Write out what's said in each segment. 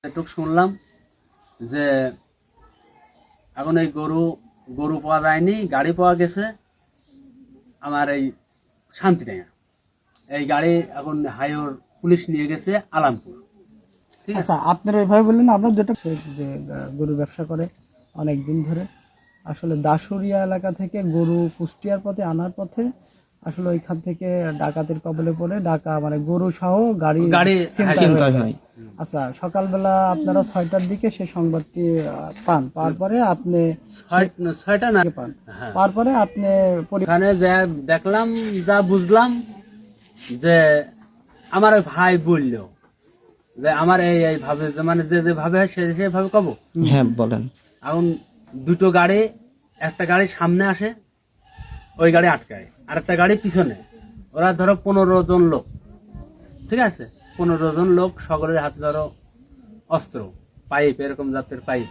এটুক শুনলাম যে এখন এই গরু পাওয়া যায়নি, গাড়ি পাওয়া গেছে আমার এই শান্তিডাঙ্গা। এই গাড়ি এখন হাইওর পুলিশ নিয়ে গেছে আলামপুর। ঠিক আছে। আচ্ছা, আপনারা এভাবে বললেন, আমরা যেটা যে গরু ব্যবসা করে অনেক দিন ধরে, আসলে দাসুরিয়া এলাকা থেকে গরু কুষ্টিয়ার পথে আনার পথে আসলে ওইখান থেকে ডাকাতের কবলে পড়ে মানে গরু সহ গাড়ি ছিনতাই হয়। আচ্ছা, সকালবেলা আপনারা 6টার দিকে সেই সংবাদটি পাওয়ার পরে আপনি 6টা না পান, পাওয়ার পরে আপনি ওখানে দেখলাম, যা বুঝলাম যে আমার ওই ভাই বললো যে আমার এই ভাবে, মানে যে ভাবে সেভাবে কব। হ্যাঁ বলেন। এখন দুটো গাড়ি, একটা গাড়ি সামনে আসে, ওই গাড়ি আটকায়, আর একটা গাড়ি পিছনে। ওরা ধরো 15 জন লোক, ঠিক আছে, 15 জন লোক, সকলের হাতে ধরো অস্ত্র, পাইপ, এরকম জাতের পাইপ,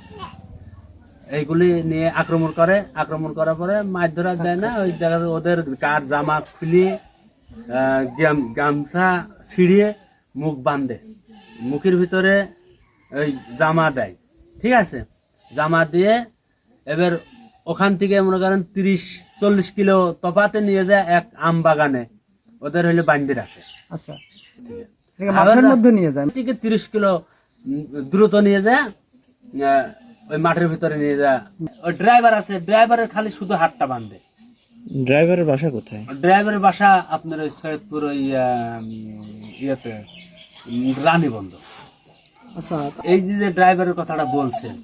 এইগুলি নিয়ে আক্রমণ করার পরে মাছ ধরা দেয় না। ওই দেখা যায় ওদের কার জামা খুলিয়ে গামছা ছিঁড়িয়ে মুখ বাঁধে, মুখের ভিতরে ওই জামা দেয়, ঠিক আছে। জামা দিয়ে এবার ওখান থেকে মনে করেন 30-40 কিলো তফাতে নিয়ে যায় এক আম বাগানে, ওদের হইলে বান্ধে রাখে। আচ্ছা, মাঠের মধ্যে নিয়ে যায়, থেকে 30 কিলো দ্রুত নিয়ে যায় ওই মাঠের ভিতরে নিয়ে যায়। ওই ড্রাইভার আছে, ড্রাইভারের খালি শুধু হাতটা বাঁধে। ড্রাইভারের বাসা কোথায়? ড্রাইভারের বাসা আপনার ওই সৈয়দপুর ওই ইয়েতে রানীবন্ধ। আচ্ছা, এই যে ড্রাইভারের কথাটা বলছেন,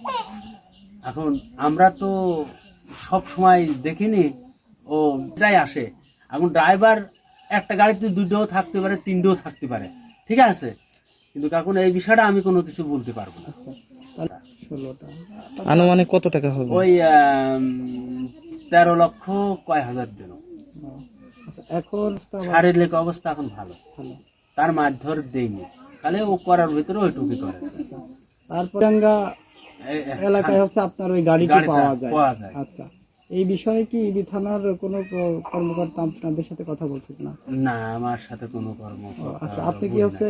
এখন আমরা তো সব সময় দেখিনি, ও প্রায় আসে। এখন ড্রাইভার একটা গাড়িতে 2টোও থাকতে পারে, 3টোও থাকতে পারে, ঠিক আছে, কিন্তু এখন এই বিষয়টা আমি কোনো কিছু বলতে পারবো না। আনুমানিক কত টাকা হবে? ওই 13 লক্ষ কয় হাজার দিন। আচ্ছা, এখন শারীরিক অবস্থা এখন ভালো, তার মারধর দেয়নি, খালি ও করার ভিতরে ওইটুকুই করেছে। তারপর এলাকায় হচ্ছে আপনার ওই গাড়িটা পাওয়া যায়। আচ্ছা, এই বিষয়ে কি ইবি থানার কোনো কর্মকর্তা আপনাদের সাথে কথা বলছে না? না, আমার সাথে কোনো কর্মকর্তা। আচ্ছা, আপনি কি হচ্ছে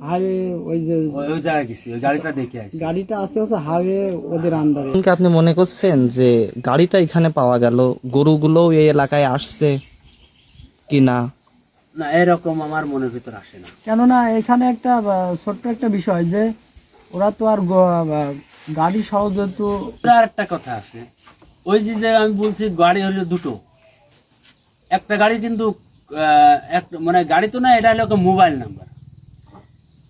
হাইওয়ে ওই যে ওই জায়গায় গেছি, ওই গাড়িটা দেখে আসি। গাড়িটা আছে হচ্ছে হাইওয়ে ওদের আন্ডারে। আপনি মনে করছেন যে গাড়িটা এখানে পাওয়া গেল, গরুগুলো এই এলাকায় আসছে কি না? না, এরকম আমার মনের ভিতর আসে না। কেননা এখানে একটা ছোট্ট একটা বিষয় যে ওরা তো আর গাড়ি সহ যেহেতু। আর একটা কথা আছে, ওই যে আমি বলছি গাড়ি হলো দুটো, একটা গাড়ি কিন্তু মানে গাড়ি তো না, এটা হলো মোবাইল নাম্বার,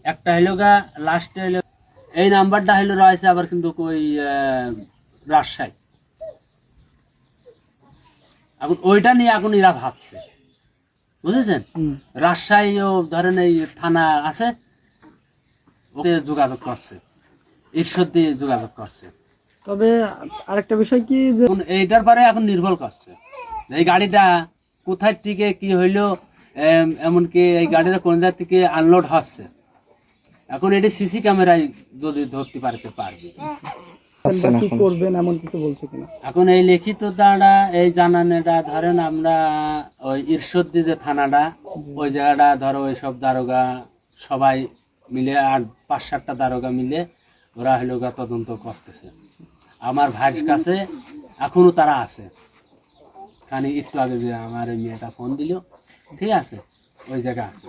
একটা হলো গা লাস্টে হলো এই নাম্বারটা হলো রয়েছে আবার কিন্তু ওই রাজশাহী। এখন ওইটা নিয়ে এখন এরা ভাবছে, বুঝেছেন। রাজশাহীও ধরেন এই থানা আছে, ওতে যোগাযোগ করছে, ঈশ্বর দিয়ে যোগাযোগ করছে। তবে আরেকটা বিষয় কি যে এইটার পরে এখন নির্ভর করছে এই গাড়িটা কোথায় থেকে কি হইলো, এমনকি এই গাড়িটা কোন জায়গা থেকে আনলোড হচ্ছে, এখন এটি সিসি ক্যামেরায় যদি ধরতে পারবে। কি করবেন এমন কিছু বলছে কিনা? এখন এই লিখিত দ্বারা এই জানানোটা ধরেন আমরা ওই ঈশ্বরদী যে থানাটা, ওই জায়গাটা ধরো ওই সব দারোগা সবাই মিলে, আর 5-7টা দারোগা মিলে ওরা হলো তদন্ত করতেছে। আমার ভাইয়ের কাছে এখনো তারা আছে, খানি একটু আগে যে আমার মেয়েটা ফোন দিল, ঠিক আছে, ওই জায়গা আছে।